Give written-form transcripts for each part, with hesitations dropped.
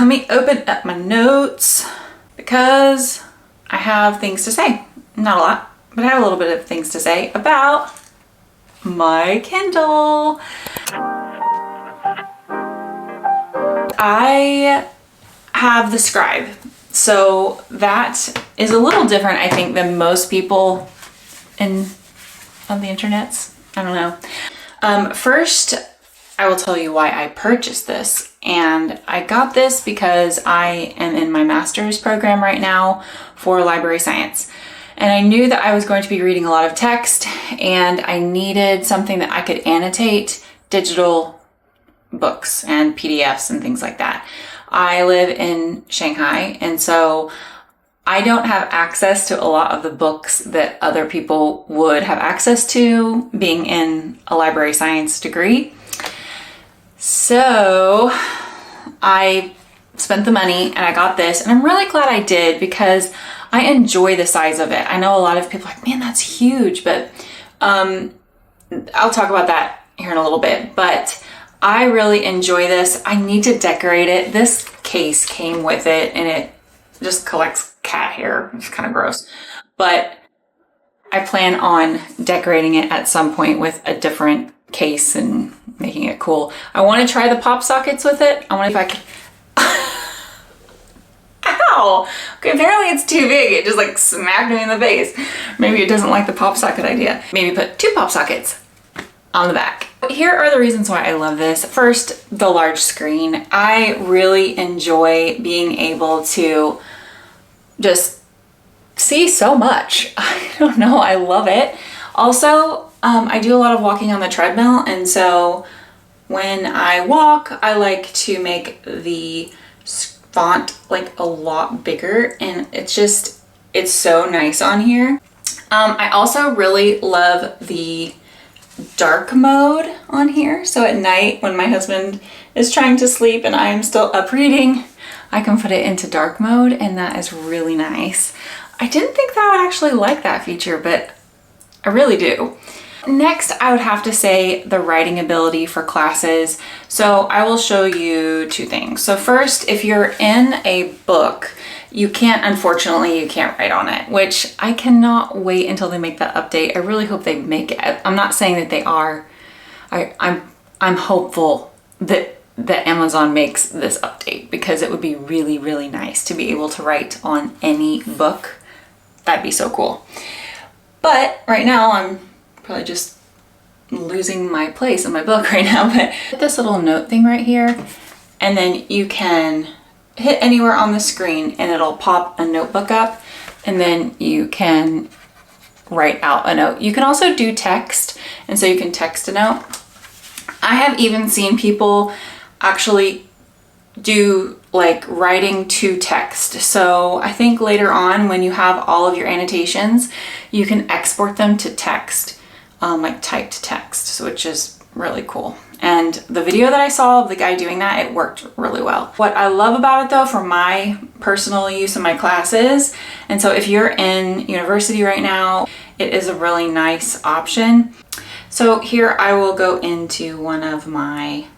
Let me open up my notes because I have things to say. Not a lot, but I have a little bit of things to say about my Kindle. I have the Scribe. So that is a little different, I think, than most people on the internets. I don't know. First, I will tell you why I purchased this. And I got this because I am in my master's program right now for library science. And I knew that I was going to be reading a lot of text and I needed something that I could annotate digital books and PDFs and things like that. I live in Shanghai, and so I don't have access to a lot of the books that other people would have access to being in a library science degree. So I spent the money and I got this, and I'm really glad I did because I enjoy the size of it. I know a lot of people are like, man, that's huge, but I'll talk about that here in a little bit, but I really enjoy this. I need to decorate it. This case came with it and it just collects cat hair. It's kind of gross, but I plan on decorating it at some point with a different case and making it cool. I want to try the pop sockets with it. I want to, if I can, ow! Okay, apparently it's too big. It just like smacked me in the face. Maybe it doesn't like the pop socket idea. Maybe put 2 pop sockets on the back. Here are the reasons why I love this. First, the large screen. I really enjoy being able to just see so much. I don't know, I love it. Also, I do a lot of walking on the treadmill, and so when I walk, I like to make the font like a lot bigger, and it's so nice on here. I also really love the dark mode on here. So at night when my husband is trying to sleep and I am still up reading, I can put it into dark mode, and that is really nice. I didn't think that I would actually like that feature, but I really do. Next, I would have to say the writing ability for classes. So I will show you 2 things. So first, if you're in a book, unfortunately, you can't write on it, which I cannot wait until they make that update. I really hope they make it. I'm not saying that they are. I'm hopeful that Amazon makes this update because it would be really, really nice to be able to write on any book. That'd be so cool. But right now I'm probably just losing my place in my book right now, but this little note thing right here, and then you can hit anywhere on the screen and it'll pop a notebook up, and then you can write out a note. You can also do text, and so you can text a note. I have even seen people actually do like writing to text. So I think later on when you have all of your annotations, you can export them to text, like typed text, so which is really cool. And the video that I saw of the guy doing that, it worked really well. What I love about it though, for my personal use in my classes, and so if you're in university right now, it is a really nice option. So here I will go into one of my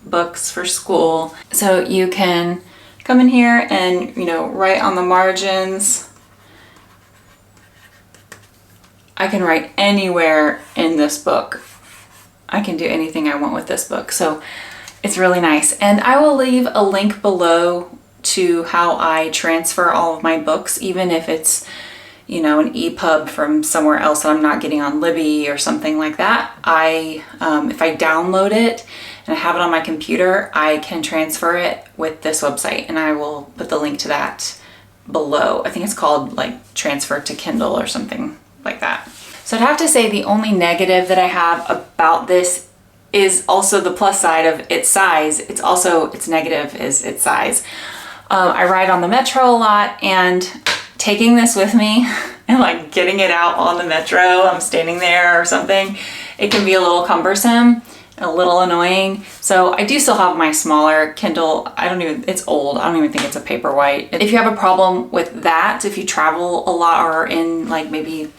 books for school. So you can come in here and, write on the margins. I can write anywhere in this book. I can do anything I want with this book. So it's really nice. And I will leave a link below to how I transfer all of my books, even if it's, an EPUB from somewhere else that I'm not getting on Libby or something like that. If I download it and I have it on my computer, I can transfer it with this website, and I will put the link to that below. I think it's called like Transfer to Kindle or something like that. So I'd have to say the only negative that I have about this is also the plus side of its size. Its negative is its size. I ride on the metro a lot, and taking this with me and like getting it out on the metro, I'm standing there or something, it can be a little cumbersome, a little annoying. So I do still have my smaller Kindle. It's old. I don't even think it's a Paperwhite. If you have a problem with that, if you travel a lot or in like maybe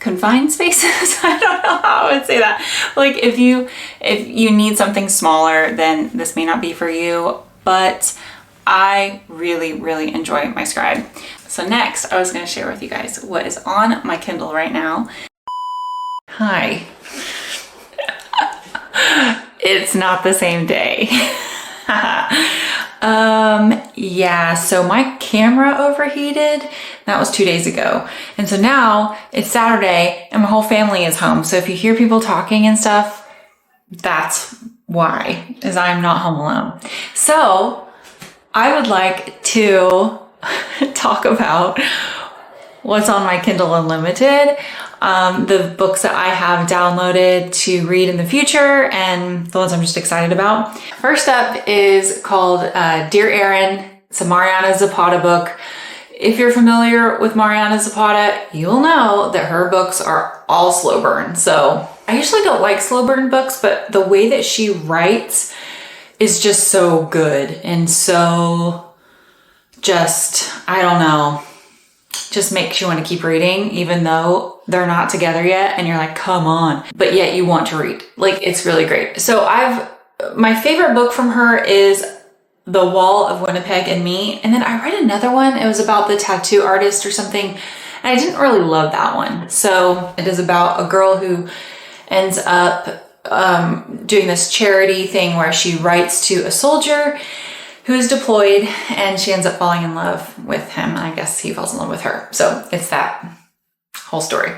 confined spaces, I don't know how I would say that. Like if you need something smaller, then this may not be for you. But I really, really enjoy my Scribe. So next, I was going to share with you guys what is on my Kindle right now. Hi. It's not the same day. Yeah, so my camera overheated. That was 2 days ago. And so now it's Saturday and my whole family is home. So if you hear people talking and stuff, that's why, is I'm not home alone. So I would like to talk about what's on my Kindle Unlimited, the books that I have downloaded to read in the future, and the ones I'm just excited about. First up is called Dear Aaron. It's a Mariana Zapata book. If you're familiar with Mariana Zapata, you'll know that her books are all slow burn. So I usually don't like slow burn books, but the way that she writes is just so good and so just, I don't know, just makes you want to keep reading even though they're not together yet and you're like, come on, but yet you want to read. Like, it's really great. So my favorite book from her is The Wall of Winnipeg and Me. And then I read another one. It was about the tattoo artist or something. And I didn't really love that one. So it is about a girl who ends up doing this charity thing where she writes to a soldier who is deployed and she ends up falling in love with him. I guess he falls in love with her. So it's that whole story.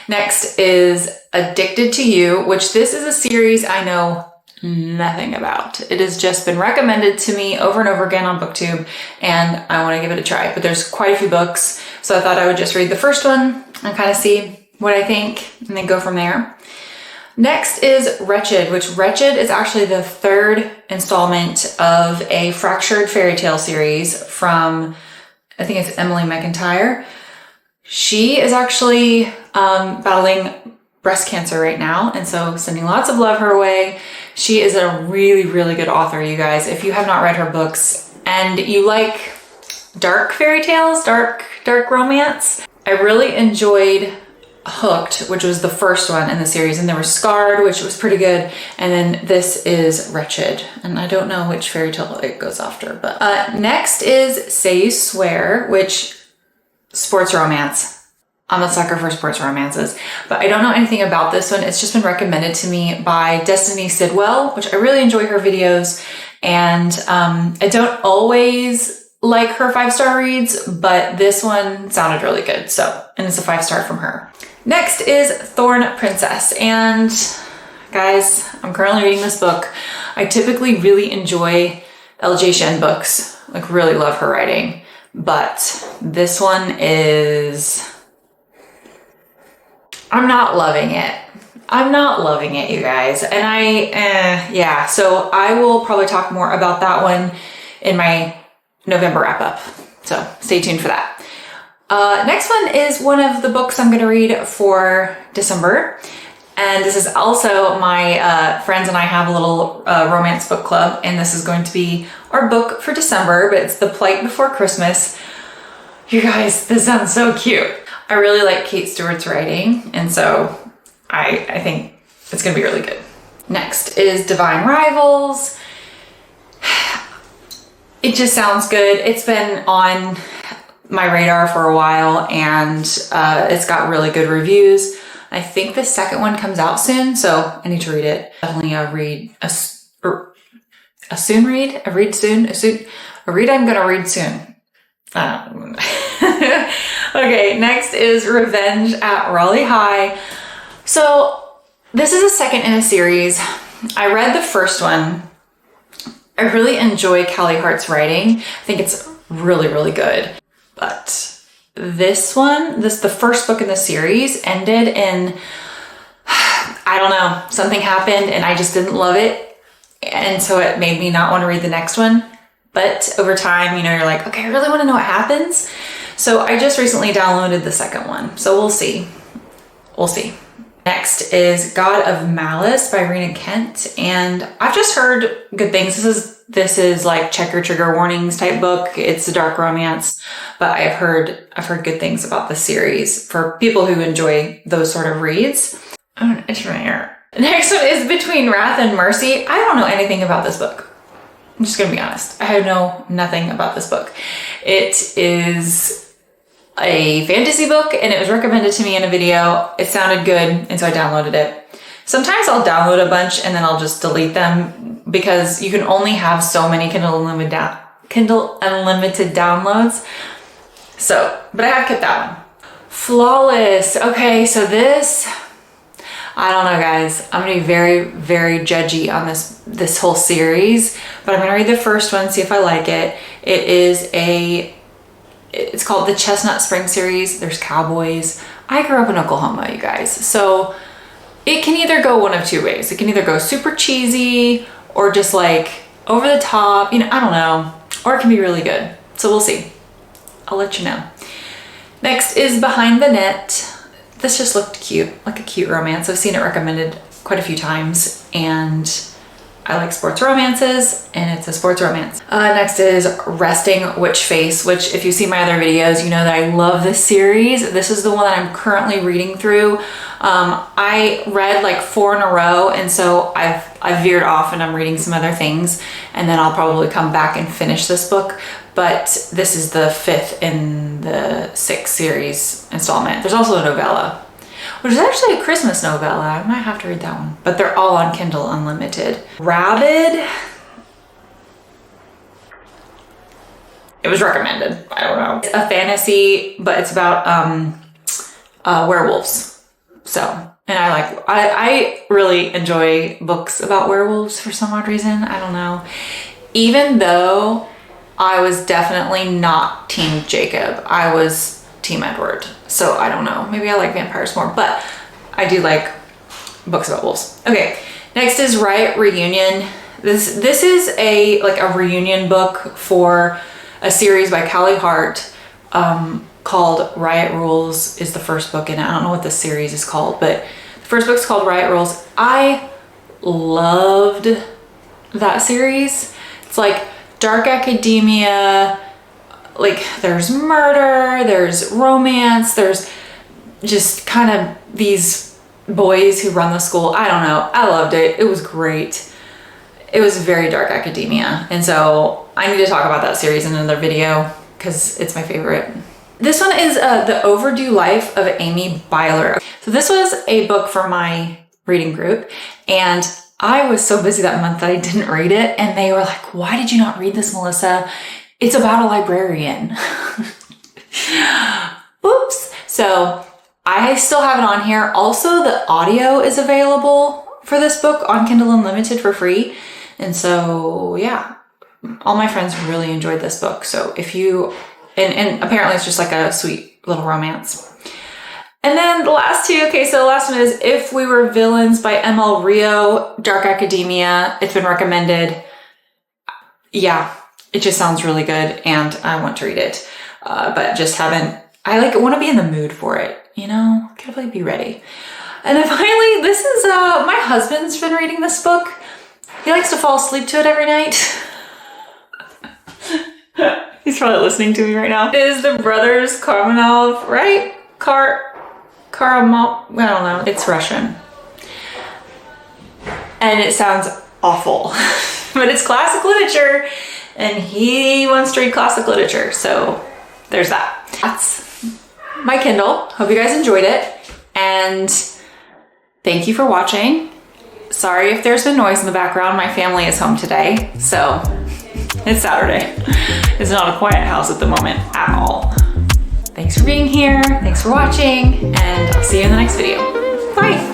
Next is Addicted to You, which this is a series I know nothing about. It has just been recommended to me over and over again on BookTube, and I want to give it a try. But there's quite a few books, so I thought I would just read the first one and kind of see what I think and then go from there. Next is Wretched, which Wretched is actually the third installment of a Fractured fairy tale series from, I think it's Emily McIntire. She is actually battling breast cancer right now, and so sending lots of love her way. She is a really, really good author, you guys. If you have not read her books and you like dark fairy tales, dark romance, I really enjoyed Hooked, which was the first one in the series, and there was Scarred, which was pretty good, and then this is Wretched, and I don't know which fairy tale it goes after. But next is Say You Swear, which sports romance. I'm a sucker for sports romances, but I don't know anything about this one. It's just been recommended to me by Destiny Sidwell, which I really enjoy her videos, and I don't always like her 5-star reads, but this one sounded really good, and it's a 5-star from her. Next is Thorne Princess, and guys, I'm currently reading this book. I typically really enjoy LJ Shen books, like really love her writing, but this one is, I'm not loving it. I'm not loving it, you guys, and yeah, so I will probably talk more about that one in my November wrap up, so stay tuned for that. Next one is one of the books I'm going to read for December, and this is also my friends and I have a little romance book club, and this is going to be our book for December, but it's The Plight Before Christmas. You guys, this sounds so cute. I really like Kate Stewart's writing, and so I think it's going to be really good. Next is Divine Rivals. It just sounds good. It's been on my radar for a while, and it's got really good reviews. I think the second one comes out soon, so I need to read it. Definitely a read I'm gonna read soon. Okay, next is Revenge at Raleigh High. So this is a second in a series. I read the first one. I really enjoy Callie Hart's writing. I think it's really, really good. But this one, the first book in the series ended in, I don't know, something happened and I just didn't love it. And so it made me not want to read the next one. But over time, you're like, okay, I really want to know what happens. So I just recently downloaded the second one. So we'll see. We'll see. Next is God of Malice by Rina Kent. And I've just heard good things. This is like check your trigger warnings type book. It's a dark romance, but I've heard good things about the series for people who enjoy those sort of reads. It's right here. Next one is Between Wrath and Mercy. I don't know anything about this book. I'm just gonna be honest. I know nothing about this book. It is a fantasy book and it was recommended to me in a video. It sounded good and so I downloaded it. Sometimes I'll download a bunch and then I'll just delete them because you can only have so many Kindle Unlimited downloads. So, but I have kept that one. Flawless. Okay, so this, I don't know guys. I'm gonna be very, very judgy on this whole series, but I'm gonna read the first one, see if I like it. It's called the Chestnut Spring series. There's cowboys. I grew up in Oklahoma, you guys. So it can either go one of two ways. It can either go super cheesy or just like over the top, you know, I don't know. Or it can be really good. So we'll see. I'll let you know. Next is Behind the Net. This just looked cute, like a cute romance. I've seen it recommended quite a few times and I like sports romances and it's a sports romance. Next is Resting Witch Face, which if you see my other videos, you know that I love this series. This is the one that I'm currently reading through. I read like 4 in a row and so I've veered off and I'm reading some other things and then I'll probably come back and finish this book. But this is the 5th in the 6th series installment. There's also a novella, which is actually a Christmas novella. I might have to read that one, but they're all on Kindle Unlimited. Rabid. It was recommended. I don't know. It's a fantasy, but it's about werewolves. So, and I really enjoy books about werewolves for some odd reason. I don't know. Even though I was definitely not Team Jacob. I was Team Edward. So I don't know. Maybe I like vampires more, but I do like books about wolves. Okay, next is Riot Reunion. This is a reunion book for a series by Callie Hart called Riot Rules is the first book in it. I don't know what the series is called, but the first book's called Riot Rules. I loved that series. It's like dark academia, like there's murder, there's romance, there's just kind of these boys who run the school. I don't know. I loved it. It was great. It was very dark academia. And so I need to talk about that series in another video because it's my favorite. This one is The Overdue Life of Amy Byler. So this was a book for my reading group and I was so busy that month that I didn't read it. And they were like, why did you not read this, Melissa? It's about a librarian. Oops. So I still have it on here. Also, the audio is available for this book on Kindle Unlimited for free. And so, yeah, all my friends really enjoyed this book. So if you, and apparently it's just like a sweet little romance. And then the last two, okay, so the last one is If We Were Villains by ML Rio, dark academia. It's been recommended. Yeah, it just sounds really good and I want to read it, but just haven't, I want to be in the mood for it, you know, gotta be ready. And then finally, this is, my husband's been reading this book. He likes to fall asleep to it every night. He's probably listening to me right now. It is the Brothers Karamazov, right? Karamazov, I don't know. It's Russian. And it sounds awful, but it's classic literature and he wants to read classic literature. So there's that. That's my Kindle. Hope you guys enjoyed it. And thank you for watching. Sorry if there's been noise in the background. My family is home today. So it's Saturday. It's not a quiet house at the moment at all. Thanks for being here. Thanks for watching, and I'll see you in the next video. Bye.